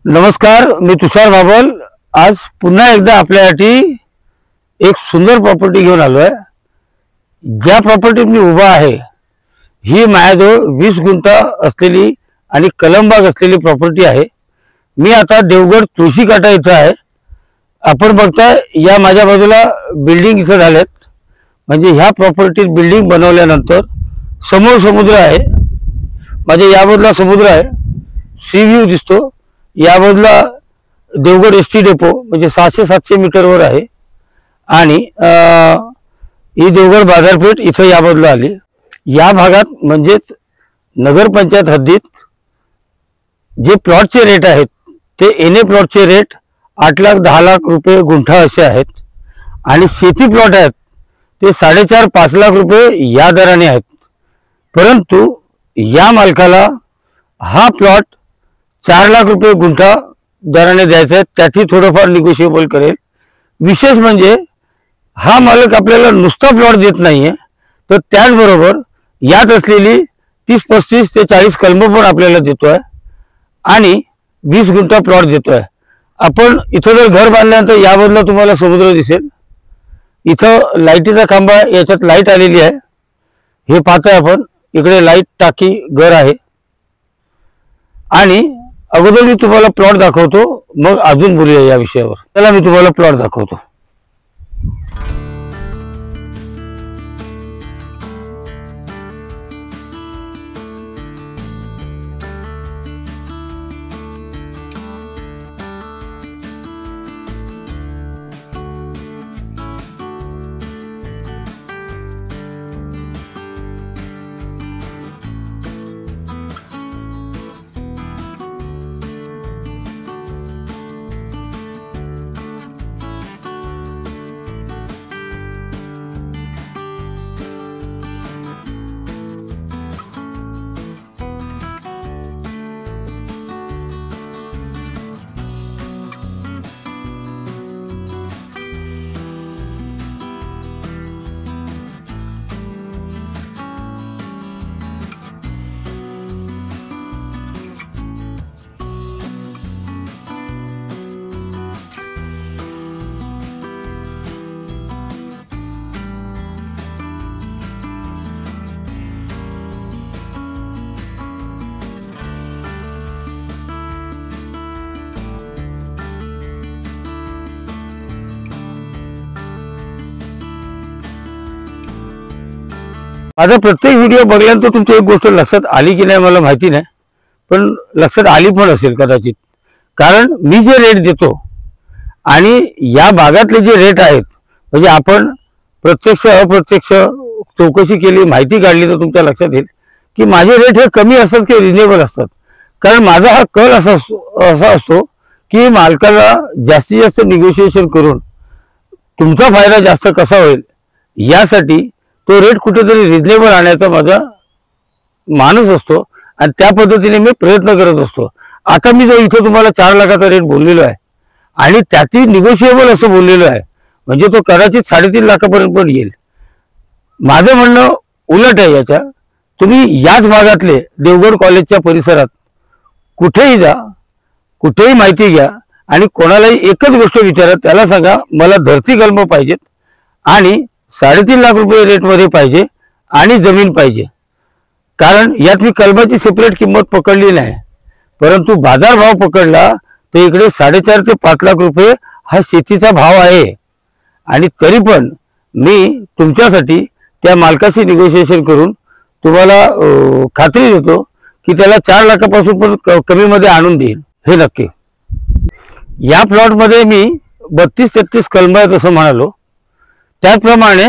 नमस्कार, मी तुषार बाबल आज पुन्हा एकदा आपल्यासाठी एक सुंदर प्रॉपर्टी घेऊन आलो आहे। ज्या प्रॉपर्टीत मी उभा आहे ही माझ्याजवळ 20 गुंठा असलेली आणि कलमबाग असलेली प्रॉपर्टी आहे। मी आता देवगड तुळशीकाटा इथं आहे। आपण बघताय या माझ्या बाजूला बिल्डिंग इथं झालेत, म्हणजे ह्या प्रॉपर्टीत बिल्डिंग बनवल्यानंतर समोर समुद्र आहे। माझ्या या बाजूला समुद्र आहे, सी व्ह्यू दिसतो। या बाजूला देवगड एसटी डेपो म्हणजे 600-700 मीटरवर आहे आणि ही देवगड बाजारपेठ इथं या बाजूला आली। या भागात म्हणजेच नगरपंचायत हद्दीत जे प्लॉटचे रेट आहेत ते एनए प्लॉटचे रेट 8 लाख 10 लाख रुपये गुंठा असे आहेत आणि शेती प्लॉट आहेत ते 4.5-5 लाख रुपये या दराने आहेत। परंतु या मालकाला हा प्लॉट 4 लाख रुपये गुंठा दराने द्यायचा आहे, त्याची थोडंफार निगोशिएबल करेल। विशेष म्हणजे हा मालक आपल्याला नुसता प्लॉट देत नाहीये, तर त्याचबरोबर यात असलेली 30-35 ते 40 कलमं पण आपल्याला देतोय आणि 20 गुंठा प्लॉट देतोय। आपण इथं जर घर बांधल्यानंतर या बाजूला तुम्हाला समुद्र दिसेल। इथं लाईटीचा खांबा, याच्यात लाईट आलेली आहे, हे पाहतोय आपण। इकडे लाईट टाकी घर आहे आणि अगोदर मी तुम्हाला प्लॉट दाखवतो, मग अजून बोलूया या विषयावर। चला मी तुम्हाला प्लॉट दाखवतो। माझा प्रत्येक व्हिडिओ बघल्यानंतर तुमची एक गोष्ट लक्षात आली की नाही मला माहिती नाही, पण लक्षात आली पण असेल कदाचित। कारण मी जे रेट देतो आणि या भागातले जे रेट आहेत, म्हणजे आपण प्रत्यक्ष अप्रत्यक्ष चौकशी केली, माहिती काढली, तर तुमच्या लक्षात येईल की माझे रेट हे कमी असतात की रिजनेबल असतात। कारण माझा हा कल असा असतो की मालकाला जास्तीत जास्त निगोशिएशन करून तुमचा फायदा जास्त कसा होईल यासाठी तो रेट कुठेतरी रिजनेबल आणायचा माझा माणूस असतो आणि त्या पद्धतीने मी प्रयत्न करत असतो। आता मी जो इथे तुम्हाला 4 लाखाचा रेट बोललेलो आहे आणि त्यातही निगोशिएबल असं बोललेलो आहे, म्हणजे तो कदाचित 3.5 लाखापर्यंत पण येईल। माझं म्हणणं उलट आहे याच्या। तुम्ही याच भागातले देवगड कॉलेजच्या परिसरात कुठेही जा, कुठेही माहिती घ्या आणि कोणालाही एकच गोष्ट विचारा, त्याला सांगा मला धरती कलम पाहिजेत आणि 3.5 लाख रुपये रेटमध्ये पाहिजे आणि जमीन पाहिजे। कारण यात मी कलमाची सेपरेट किंमत पकडली नाही, परंतु बाजारभाव पकडला तर इकडे 4.5 ते 5 लाख रुपये हा शेतीचा भाव आहे। आणि तरी पण मी तुमच्यासाठी त्या मालकाशी निगोशिएशन करून तुम्हाला खात्री देतो की त्याला 4 लाखापासून पण कमीमध्ये आणून देईल, हे नक्की। या प्लॉटमध्ये मी 32-33 कलम आहेत असं म्हणालो, त्याचप्रमाणे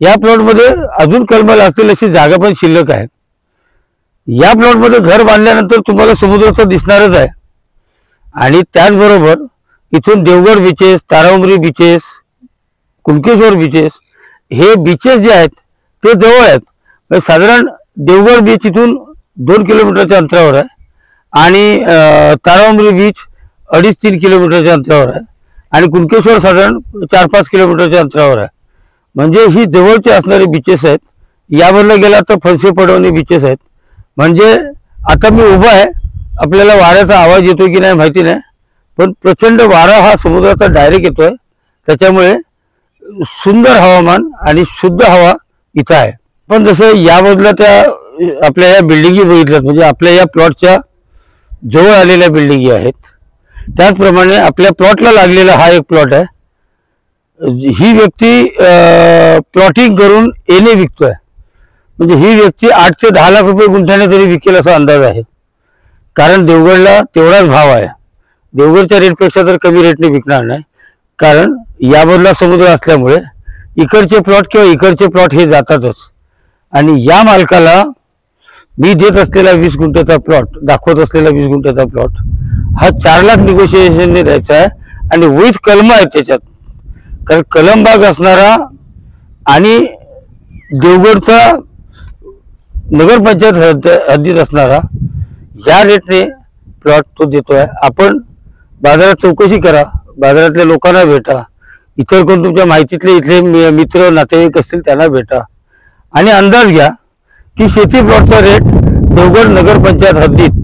या प्लॉटमध्ये अजून कलम लागतील अशी जागा पण शिल्लक आहे। या प्लॉटमध्ये घर बांधल्यानंतर तुम्हाला समुद्र तर दिसणारच आहे आणि त्याचबरोबर इथून Devgad beaches, Taraumari beaches, Kunkeshwar beaches, हे बीचेस जे आहेत ते जवळ आहेत। म्हणजे साधारण देवगड बीच इथून 2 किलोमीटरच्या अंतरावर आहे आणि ताराउमरी बीच 2.5-3 किलोमीटरच्या अंतरावर आहे आणि कुणकेश्वर साधारण 4-5 किलोमीटरच्या अंतरावर आहे। म्हणजे ही जवळचे असणारे बीचेस आहेत। यावरला गेला तर फणसे पडवणे बीचेस आहेत। म्हणजे आता मी उभा आहे, आपल्याला वाऱ्याचा आवाज येतो की नाही माहिती नाही, पण प्रचंड वारा हा समुद्राचा डायरेक्ट येतोय, त्याच्यामुळे सुंदर हवामान आणि शुद्ध हवा इथं आहे. पण जसं या बाजूला त्या आपल्या या बिल्डिंगी बघितल्यात, म्हणजे आपल्या या प्लॉटच्या जवळ आलेल्या बिल्डिंगी आहेत, त्याचप्रमाणे आपल्या प्लॉटला लागलेला हा एक प्लॉट आहे. ही व्यक्ती प्लॉटिंग करून एने विकतोय, म्हणजे ही व्यक्ती 8 ते 10 लाख रुपये गुंठ्याने तरी विकेल असा अंदाज आहे. कारण देवगडला तेवढाच भाव आहे, देवगडच्या रेटपेक्षा तर कमी रेटने विकणार नाही. कारण या बाजूला समुद्र असल्यामुळे इकडचे प्लॉट किंवा इकडचे प्लॉट हे जातातच. आणि या मालकाला मी देत असलेला 20 गुंठ्याचा प्लॉट, दाखवत असलेला 20 गुंठ्याचा प्लॉट हा 4 लाख निगोशिएशनने द्यायचा आहे आणि विथ कलम आहेत त्याच्यात. कारण कलम बाग असणारा आणि देवगडचा नगरपंचायत हद्दीत असणारा या रेटने प्लॉट तो देतोय. आपण बाजारात चौकशी करा, बाजारातल्या लोकांना भेटा, इतर कोण तुमच्या माहितीतले इथले मित्र नातेवाईक असतील त्यांना भेटा आणि अंदाज घ्या की शेती प्लॉटचा रेट देवगड नगरपंचायत हद्दीत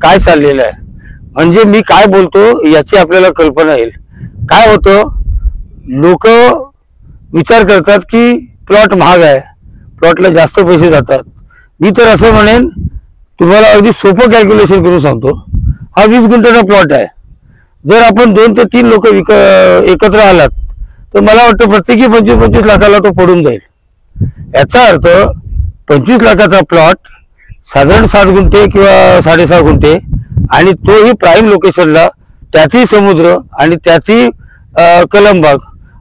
काय चाललेला आहे. म्हणजे मी काय बोलतो याची आपल्याला कल्पना येईल. काय होतं, लोक विचार करतात की प्लॉट महाग आहे, प्लॉटला जास्त पैसे जातात. मी तर असं म्हणेन, तुम्हाला अगदी सोपं कॅल्क्युलेशन करून सांगतो. हा 20 गुंठ्याचा प्लॉट आहे. जर आपण 2 ते 3 लोक एकत्र आलात तर मला वाटतं प्रत्येकी 25-25 लाखाला तो पडून जाईल. याचा अर्थ 25 लाखाचा प्लॉट साधारण 7 गुंठे किंवा 6.5 गुंठे आणि तोही प्राईम लोकेशनला, त्यातही समुद्र आणि त्यातही कलमबाग,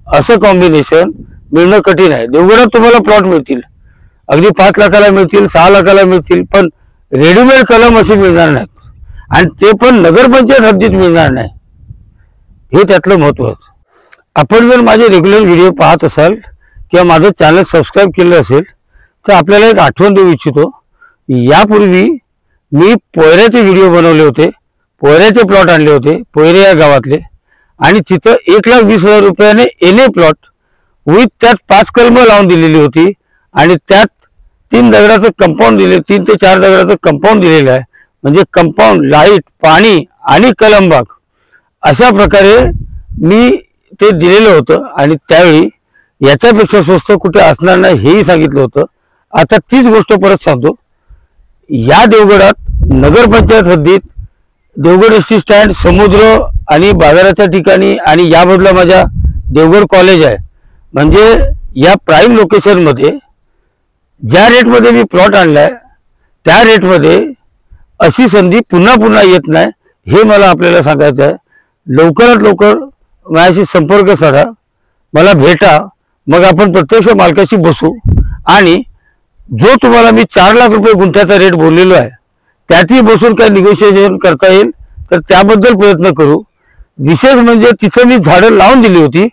असं कॉम्बिनेशन मिळणं कठीण आहे. देवगडात तुम्हाला प्लॉट मिळतील, अगदी 5 लाखाला मिळतील, 6 लाखाला मिळतील, पण रेडीमेड कलम असे मिळणार नाहीत आणि ते पण नगरपंचायत हद्दीत मिळणार नाही. हे त्यातलं महत्त्वाचं. आपण जर माझे रेग्युलर व्हिडिओ पाहत असाल किंवा माझं चॅनल सबस्क्राईब केलं असेल तर आपल्याला एक आठवण देऊ इच्छितो. यापूर्वी मी पोयऱ्याचे व्हिडिओ बनवले होते, पोयऱ्याचे प्लॉट आणले होते, पोयरे या गावातले, आणि तिथं 1,20,000 रुपयाने एने प्लॉट विथ त्यात 5 कलमं लावून दिलेली होती आणि त्यात 3 दगडाचं कंपाऊंड दिले, 3 ते 4 दगडाचं कंपाऊंड दिलेलं आहे. म्हणजे कंपाऊंड, लाईट, पाणी आणि कलमबाग अशा प्रकारे मी ते दिलेलं होतं आणि त्यावेळी याच्यापेक्षा स्वस्त कुठे असणार नाही हेही सांगितलं होतं. आता तीच गोष्ट परत सांगतो. या देवगडात नगरपंचायत हद्दीत देवगड एस टी स्टँड, समुद्र आणि बाजाराच्या ठिकाणी आणि या बाजूला माझ्या देवगड कॉलेज आहे. म्हणजे या प्राईम लोकेशनमध्ये ज्या रेटमध्ये मी प्लॉट आणलाय त्या रेटमध्ये अशी संधी पुन्हा पुन्हा येत नाही, हे मला आपल्याला सांगायचं आहे. लवकरात लवकर माझ्याशी संपर्क साधा, मला भेटा, मग आपण प्रत्यक्ष मालकाशी बसू आणि जो तुम्हाला मी 4 लाख रुपये गुंठ्याचा रेट बोललेलो आहे त्यातही बसून काही निगोशिएशन करता येईल तर त्याबद्दल प्रयत्न करू. विशेष म्हणजे तिथं मी झाडं लावून दिली होती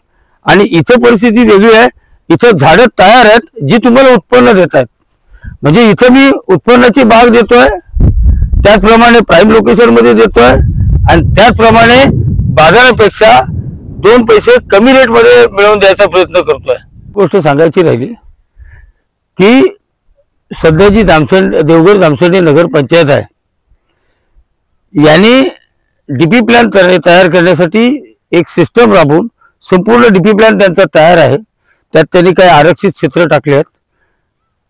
आणि इथं परिस्थिती वेगळी आहे. इथं झाडं तयार आहेत जी तुम्हाला उत्पन्न देत आहेत. म्हणजे इथं मी उत्पन्नाची बाग देतोय, त्याचप्रमाणे प्राईम लोकेशनमध्ये देतोय आणि त्याचप्रमाणे बाजारापेक्षा 2 पैसे कमी रेटमध्ये मिळवून द्यायचा प्रयत्न करतोय. गोष्ट सांगायची राहिली की सध्याची देवगड जामसंडी नगरपंचायत आहे, यांनी डीपी प्लॅन तयार करण्यासाठी एक सिस्टम राबवून संपूर्ण डीपी प्लॅन त्यांचा तयार आहे. त्यात त्यांनी काही आरक्षित क्षेत्र टाकले आहेत.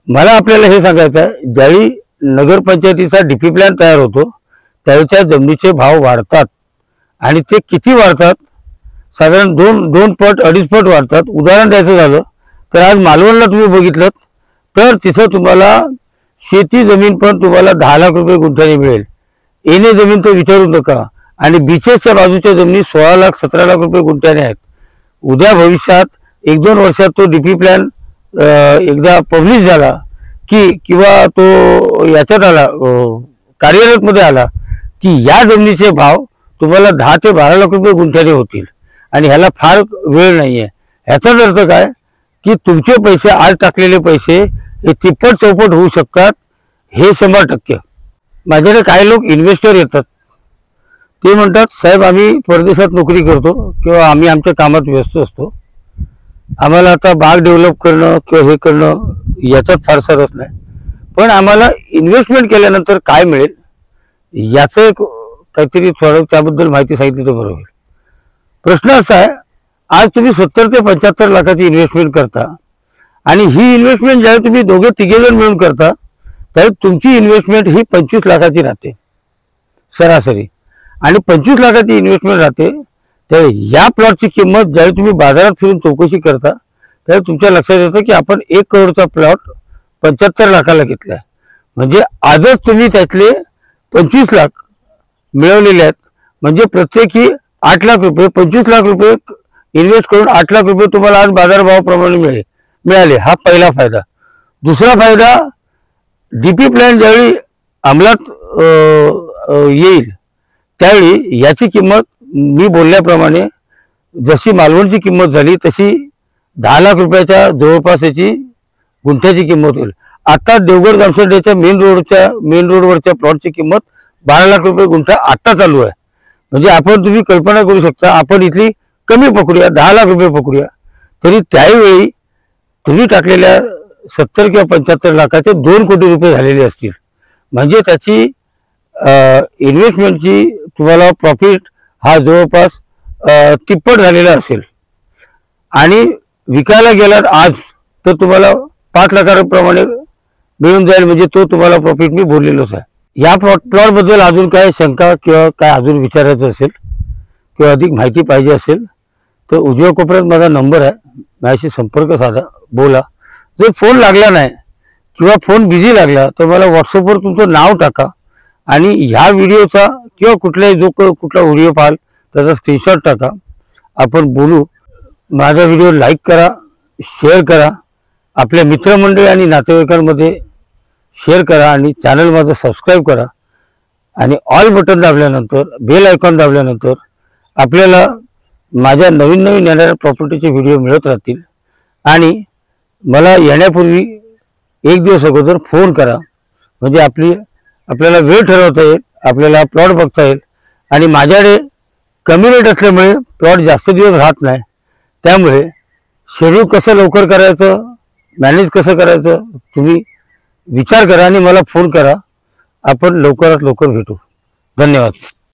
मला आपल्याला हे सांगायचं आहे, ज्यावेळी नगरपंचायतीचा डीपी प्लॅन तयार होतो त्यावेळी त्या जमिनीचे भाव वाढतात आणि ते किती वाढतात, साधारण 2 पट 2.5 पट वाढतात. उदाहरण द्यायचं झालं तर आज मालवणला तुम्ही बघितलं तर तिथं तुम्हाला शेती जमीन पण तुम्हाला 10 लाख रुपये गुंठ्याने मिळेल. एने जमीन तर विचारू नका आणि बीचेसच्या बाजूच्या जमिनी 16 लाख 17 लाख रुपये गुंठ्याने आहेत. उद्या भविष्यात 1-2 वर्षात तो डीपी प्लॅन एकदा पब्लिश झाला की किंवा तो याच्यात आला, कार्यरत मध्ये आला की या जमिनीचे भाव तुम्हाला 10 ते 12 लाख रुपये गुंठ्याने होतील आणि ह्याला फार वेळ नाहीये. ह्याचाच अर्थ काय की तुमचे पैसे, आज टाकलेले पैसे हे तिप्पट चौपट होऊ शकतात, हे 100%. माझ्याकडे काही लोक इन्व्हेस्टर येतात, ते म्हणतात साहेब आम्ही परदेशात नोकरी करतो किंवा आम्ही आमच्या कामात व्यस्त असतो, आम्हाला आता बाग डेव्हलप करणं किंवा हे करणं याच्यात फारसा रस नाही, पण आम्हाला इन्व्हेस्टमेंट केल्यानंतर काय मिळेल याचं एक काहीतरी थोडं त्याबद्दल माहिती सांगितली तर बरोबर. प्रश्न असा आहे, आज तुम्ही 70 ते 75 लाखाची इन्व्हेस्टमेंट करता आणि ही इन्व्हेस्टमेंट ज्यावेळी तुम्ही दोघे तिघेजण मिळून करता त्यावेळी तुमची इन्व्हेस्टमेंट ही 25 लाखाची राहते सरासरी. आणि 25 लाखाची इन्व्हेस्टमेंट राहते त्यावेळी या प्लॉटची किंमत ज्यावेळी तुम्ही बाजारात फिरून चौकशी करता त्यावेळी तुमच्या लक्षात येतं की आपण 1 करोडचा प्लॉट 75 लाखाला घेतला आहे. म्हणजे आजच तुम्ही त्यातले 25 लाख मिळवलेले आहेत. म्हणजे प्रत्येकी 8 लाख रुपये, 25 लाख रुपये इन्व्हेस्ट करून 8 लाख रुपये तुम्हाला आज बाजारभावाप्रमाणे मिळाले. हा पहिला फायदा. दुसरा फायदा, डीपी प्लॅन ज्यावेळी अंमलात येईल त्यावेळी याची किंमत मी बोलल्याप्रमाणे जशी मालवणची किंमत झाली तशी 10 लाख रुपयाच्या जवळपास याची गुंठ्याची किंमत होईल. आता देवगड जामसंडेच्या मेन रोडवरच्या प्लॉटची किंमत 12 लाख रुपये गुंठा आत्ता चालू आहे. म्हणजे आपण तुम्ही कल्पना करू शकता, आपण इथली कमी पकडूया, 10 लाख रुपये पकडूया, तरी त्यावेळी तुम्ही टाकलेल्या 70 किंवा 75 लाखाचे 2 कोटी रुपये झालेले असतील. म्हणजे त्याची इन्व्हेस्टमेंटची तुम्हाला प्रॉफिट हा जवळपास तिप्पट झालेला असेल. आणि विकायला गेलात आज तर तुम्हाला 5 लाखाप्रमाणे मिळून जाईल. म्हणजे तो तुम्हाला प्रॉफिट मी बोललेलोच आहे. या प्लॉटबद्दल अजून काय शंका किंवा काय अजून विचारायचं असेल किंवा अधिक माहिती पाहिजे असेल तर उजव्या कोपऱ्यात माझा नंबर आहे, माझ्याशी संपर्क साधा, बोला. जर फोन लागला नाही किंवा फोन बिझी लागला तर मला व्हॉट्सअपवर तुमचं नाव टाका आणि ह्या व्हिडिओचा किंवा कुठलाही कुठला व्हिडिओ पाहाल त्याचा स्क्रीनशॉट टाका, आपण बोलू. माझा व्हिडिओ लाईक करा, शेअर करा, आपल्या मित्रमंडळी आणि नातेवाईकांमध्ये शेअर करा आणि चॅनल माझं सबस्क्राईब करा. आणि ऑल बटन दाबल्यानंतर, बेल आयकॉन दाबल्यानंतर आपल्याला माझ्या नवीन येणाऱ्या प्रॉपर्टीचे व्हिडिओ मिळत राहतील. आणि मला येण्यापूर्वी 1 दिवस अगोदर फोन करा. म्हणजे आपल्याला वेळ ठरवता येईल, आपल्याला प्लॉट बघता येईल. आणि माझ्याकडे कमी रेट असल्यामुळे प्लॉट जास्त दिवस राहत नाही. त्यामुळे शेड्यूल कसं लवकर करायचं, मॅनेज कसं करायचं तुम्ही विचार करा आणि मला फोन करा. आपण लवकरात लवकर भेटू. धन्यवाद.